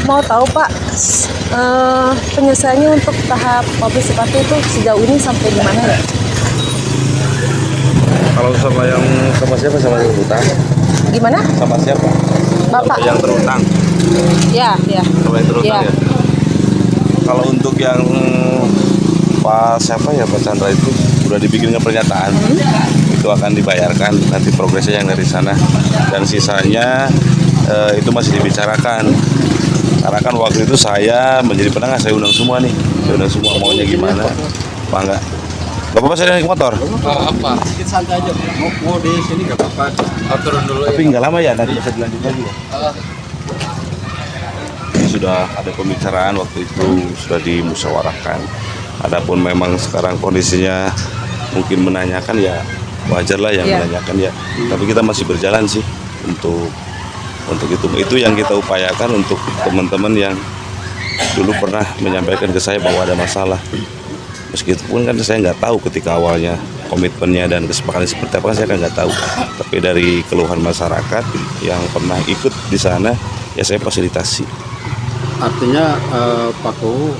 Mau tahu Pak, penyelesaiannya untuk tahap pabrik sepatu itu sejauh ini sampai di mana ya? Kalau sama yang sama siapa, sama yang berutang? Gimana? Sama siapa? Bapak? Yang berutang. Ya, ya. Sama yang berutang Ya. ya. Kalau untuk yang Pak siapa ya, Pak Chandra itu udah dibikinkan pernyataan, itu akan dibayarkan nanti progresnya yang dari sana, dan sisanya itu masih dibicarakan. Karena kan waktu itu saya menjadi penengah, saya undang semua nih, saya undang semua maunya gimana, apa enggak. Bapak saya naik motor. Apa? Sedikit santai aja. Mau di sini nggak apa-apa. Turun dulu. Tapi nggak lama ya, nanti bisa dilanjut lagi ya. Ini sudah ada pembicaraan waktu itu, sudah dimusyawarahkan. Adapun memang sekarang kondisinya mungkin menanyakan ya wajar lah yang menanyakan ya. Tapi kita masih berjalan sih untuk itu yang kita upayakan untuk teman-teman yang dulu pernah menyampaikan ke saya bahwa ada masalah. Meskipun kan saya nggak tahu ketika awalnya komitmennya dan kesepakatan seperti apa, kan saya kan nggak tahu. Tapi dari keluhan masyarakat yang pernah ikut di sana, ya saya fasilitasi. Artinya Pak Kowo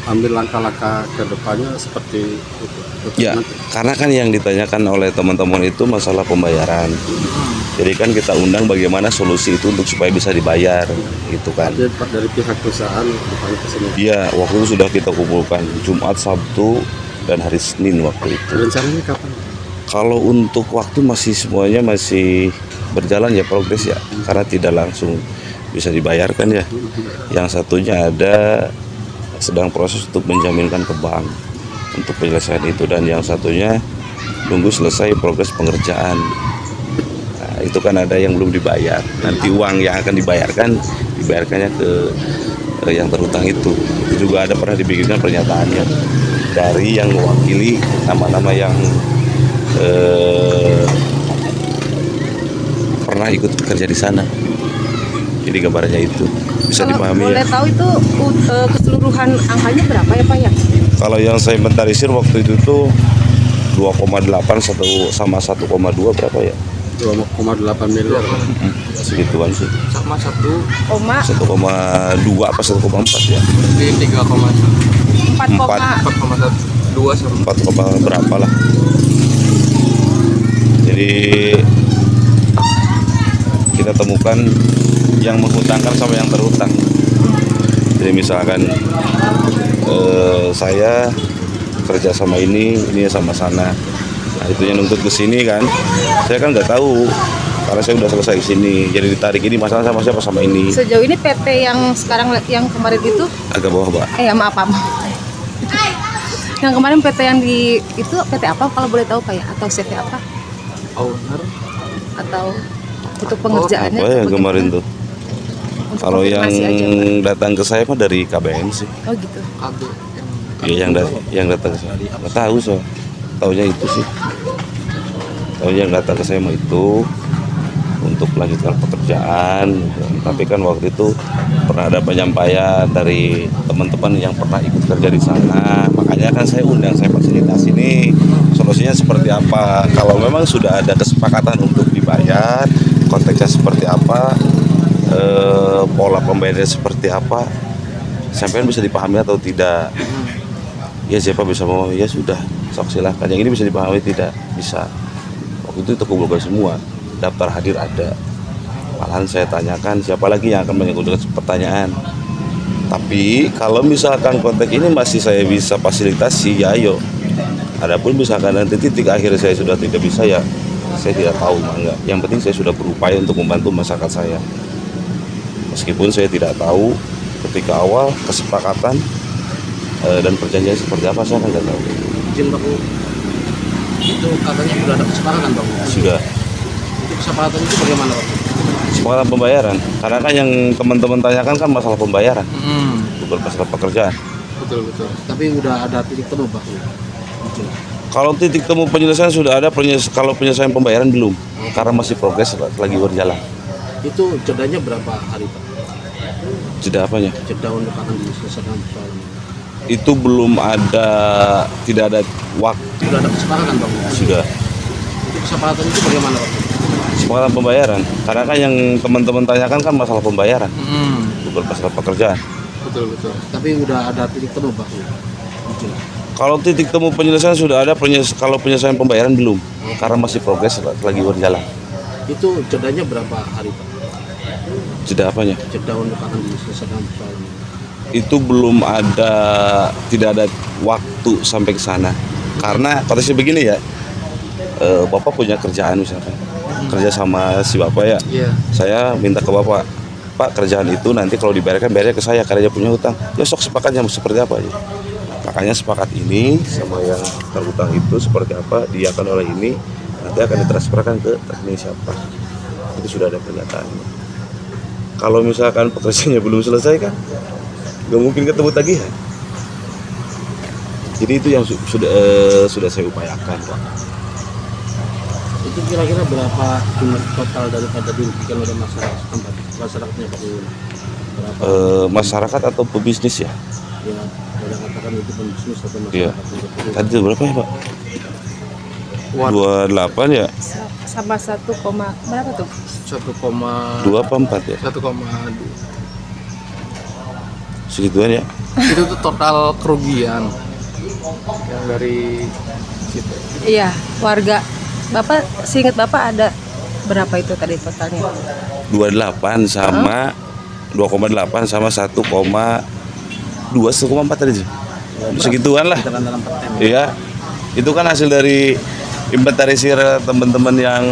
ambil langkah-langkah ke depannya seperti itu. Ya, karena kan yang ditanyakan oleh teman-teman itu masalah pembayaran. Jadi kan kita undang bagaimana solusi itu untuk supaya bisa dibayar, gitu kan. Jadi dari pihak perusahaan depannya ke sini. Iya, waktu itu sudah kita kumpulkan Jumat, Sabtu, dan hari Senin waktu itu. Rencananya kapan? Kalau untuk waktu masih semuanya masih berjalan ya, progres ya, karena tidak langsung bisa dibayarkan ya. Yang satunya ada sedang proses untuk menjaminkan ke bank untuk penyelesaian itu, dan yang satunya nunggu selesai progres pengerjaan. Nah, itu kan ada yang belum dibayar. Nanti uang yang akan dibayarkannya ke yang terhutang itu. Itu juga ada pernah dibikinkan pernyataannya dari yang mewakili nama-nama yang pernah ikut bekerja di sana. Jadi gambarannya itu bisa dipahami Boleh ya. tahu itu keseluruhan angkanya berapa ya Pak ya? Kalau yang saya inventarisir waktu itu tuh 2,8 sama 1,2 berapa ya? 2,8 miliar. Segituan sih. Sama 1 1,2 apa 1,4 ya? di 4, 4,2 sama 4, berapa lah. Jadi kita temukan yang menghutangkan sama yang terhutang. Jadi misalkan saya kerja sama ini sama sana. Nah, itu yang nuntut ke sini kan. Saya kan nggak tahu karena saya udah selesai di sini. Jadi ditarik ini masalah sama siapa, sama ini. Sejauh ini PT yang sekarang yang kemarin itu Agak bawah, Mbak. maaf. Yang kemarin PT yang di itu PT apa kalau boleh tahu Pak ya? Atau CT apa? owner. Atau untuk pengerjaannya? Apa ya bagaimana? kemarin tuh? Untuk Kalau yang konfirmasi aja, Pak. datang ke saya mah dari KBN sih. Oh gitu. KB. Iya, yang datang ke saya. Nggak tahu so. Taunya itu sih. Taunya yang datang ke saya mah itu untuk melanjutkan pekerjaan. Tapi kan waktu itu pernah ada penyampaian dari teman-teman yang pernah ikut kerja di sana. Makanya kan saya undang, saya fasilitasi nih solusinya seperti apa. Kalau memang sudah ada kesepakatan untuk dibayar, konteksnya seperti apa, pola pembayarannya seperti apa, sampean bisa dipahami atau tidak. Ya siapa bisa mau, ya sudah, sok silahkan. Yang ini bisa dipahami tidak bisa. Waktu itu kumpulkan semua, daftar hadir ada. Malahan saya tanyakan siapa lagi yang akan mengikuti pertanyaan. Tapi kalau misalkan konteks ini masih saya bisa fasilitasi, ya ayo. Adapun misalkan nanti titik akhir saya sudah tidak bisa, ya saya tidak tahu, enggak. Yang penting saya sudah berupaya untuk membantu masyarakat saya. Meskipun saya tidak tahu ketika awal kesepakatan dan perjanjian seperti apa, saya kan nggak tahu. Izin Pak Kowo. Itu katanya sudah ada kesepakatan Pak. Sudah. Itu kesepakatan itu bagaimana Pak? Kesepakatan pembayaran. Karena kan yang teman-teman tanyakan kan masalah pembayaran, bukan masalah pekerjaan. Betul. Tapi udah ada titik temu Pak. Kalau titik temu penyelesaian sudah ada, kalau penyelesaian pembayaran belum. Karena masih progres, lagi berjalan. Itu jedanya berapa hari Pak? Jeda apanya? Jeda untuk akan diselesaikan soal ini. Itu belum ada, tidak ada waktu. Sudah ada kesepakatan Pak. Sudah. Itu kesepakatan itu bagaimana Pak? Kesepakatan pembayaran. Karena kan yang teman-teman tanyakan kan masalah pembayaran, untuk bermasalah pekerjaan. Betul. Tapi udah ada titik temu Pak. Izin. Kalau titik temu penyelesaian sudah ada, kalau penyelesaian pembayaran belum, karena masih progres lagi berjalan. Itu jedanya berapa hari Pak? Jeda apanya? Jeda untuk akan diselesaikan persoalan ini. Itu belum ada, tidak ada waktu sampai ke sana. Karena konteksnya begini ya, Bapak punya kerjaan misalkan, kerja sama si Bapak ya. Iya. Saya minta ke Bapak, Pak kerjaan itu nanti kalau dibayarkan bayarnya ke saya karena dia punya hutang. Ya sok sepakatnya seperti apa aja. Makanya sepakat ini sama yang terhutang itu seperti apa, dia akan oleh ini nanti akan ditransferkan ke rekening siapa. Itu sudah ada pernyataannya. Kalau misalkan pekerjaannya belum selesai kan nggak mungkin ketemu tagihan. Jadi itu yang sudah saya upayakan Pak. Itu kira-kira berapa jumlah total daripada dirugikan oleh masyarakat setempat? Masyarakatnya Pak Iwan? Berapa? Masyarakat atau pebisnis ya? Ya, boleh katakan itu pembisnis atau Iya. masyarakat. Tadi berapa ya Pak? Watt 28 ya? Sama 1, berapa tuh? 1,2. 2 apa 4 ya? Segituan ya? Itu tuh total kerugian yang dari situ. Iya, warga. Bapak, seingat Bapak ada berapa itu tadi totalnya? 28 sama 2,8 sama 1,2 1,4 tadi sih. Segituan lah. Dalam 4 M. Iya. Itu kan hasil dari inventarisir teman-teman yang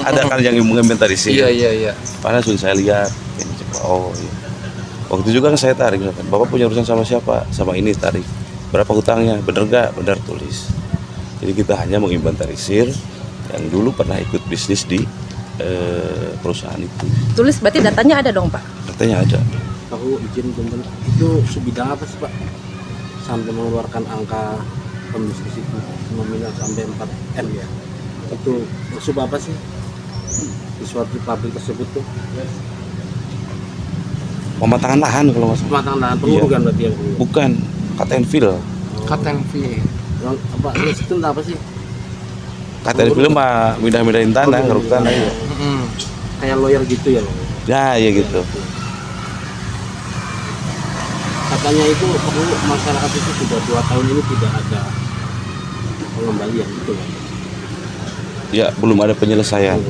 ada kan yang menginventarisir. Iya. Karena sudah saya lihat. Oh iya. Waktu itu juga kan saya tarik. Bapak punya urusan sama siapa? Sama ini tarik. Berapa hutangnya? Bener gak? Bener tulis. Jadi kita hanya menginventarisir yang dulu pernah ikut bisnis di perusahaan itu. Tulis berarti datanya ada dong Pak? Katanya ada. Aku izin punten, itu sebidang apa sih Pak? Sampai mengeluarkan angka pembisnis itu nominal sampai 4 M ya. Itu maksud apa sih? Di suatu pabrik tersebut tuh Pematangan lahan kalau nggak salah. pematangan lahan pengurugan berarti yang pengurugan. Bukan, KTN Vil. KTN yang apa itu apa sih? KTN Vil mah mindah-mindahin tanah, ngeruk tanah ya. Kayak lawyer gitu ya loh. Ya, ya gitu. Katanya itu perlu masyarakat itu sudah 2 tahun ini tidak ada pengembalian gitu kan. Ya, belum ada penyelesaian.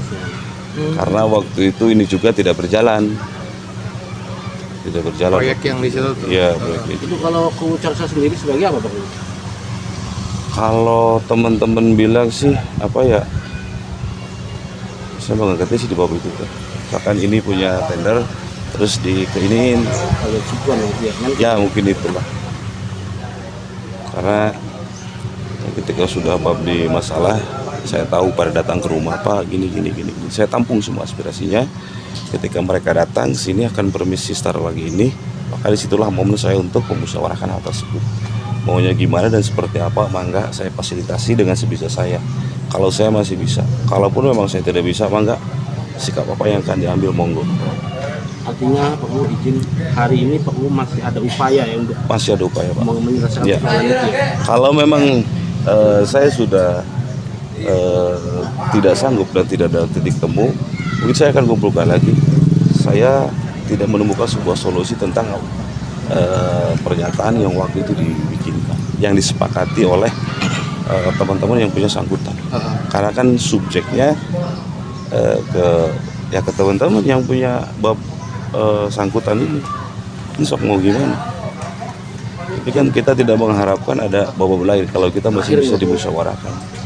Karena waktu itu ini juga tidak berjalan. Tidak berjalan. Proyek yang di situ tuh. Iya, proyek itu. Itu kalau Kucarsa sendiri sebagai apa Pak? Kalau teman-teman bilang sih apa ya? Saya menganggapnya sih di bawah itu kan. Misalkan ini punya tender terus dikeinin. Kalau Cipuan gitu ya kan. Ya, mungkin itulah. Karena ketika sudah bab di masalah, saya tahu pada datang ke rumah Pak gini. Saya tampung semua aspirasinya. Ketika mereka datang sini akan permisi start lagi ini, maka disitulah momen saya untuk memusyawarahkan hal tersebut. Maunya gimana dan seperti apa, mangga saya fasilitasi dengan sebisa saya. Kalau saya masih bisa, kalaupun memang saya tidak bisa, mangga sikap apa yang akan diambil monggo. Artinya Pak U izin hari ini Pak U masih ada upaya ya untuk Masih ada upaya Pak. menyelesaikan Ya. persoalan itu ya. Kalau memang saya sudah tidak sanggup dan tidak ada titik temu, mungkin saya akan kumpulkan lagi. Saya tidak menemukan sebuah solusi tentang pernyataan yang waktu itu dibikinkan, yang disepakati oleh teman-teman yang punya sangkutan. Karena kan subjeknya ke teman-teman yang punya bab sangkutan ini sok mau gimana. Tapi kan kita tidak mengharapkan ada bab lain kalau kita masih bisa dimusyawarahkan.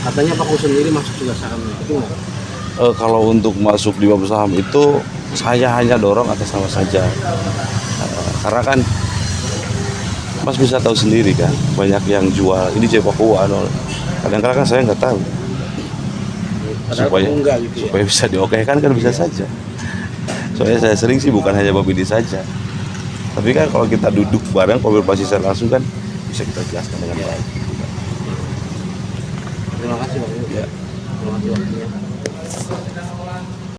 Katanya Pak U sendiri masuk juga saham itu nggak? Kalau untuk masuk di bab saham itu saya hanya dorong atas nama saja. Karena kan Mas bisa tahu sendiri kan, banyak yang jual ini Papua kadang-kadang kan saya nggak tahu. Padahal Supaya Pak U enggak gitu ya. supaya bisa diokekan kan bisa saja. Soalnya saya sering sih bukan hanya bab ini saja. Tapi kan kalau kita duduk bareng konfirmasi secara langsung kan bisa kita jelaskan dengan baik. Terima kasih Pak U. Ya. Terima kasih waktunya.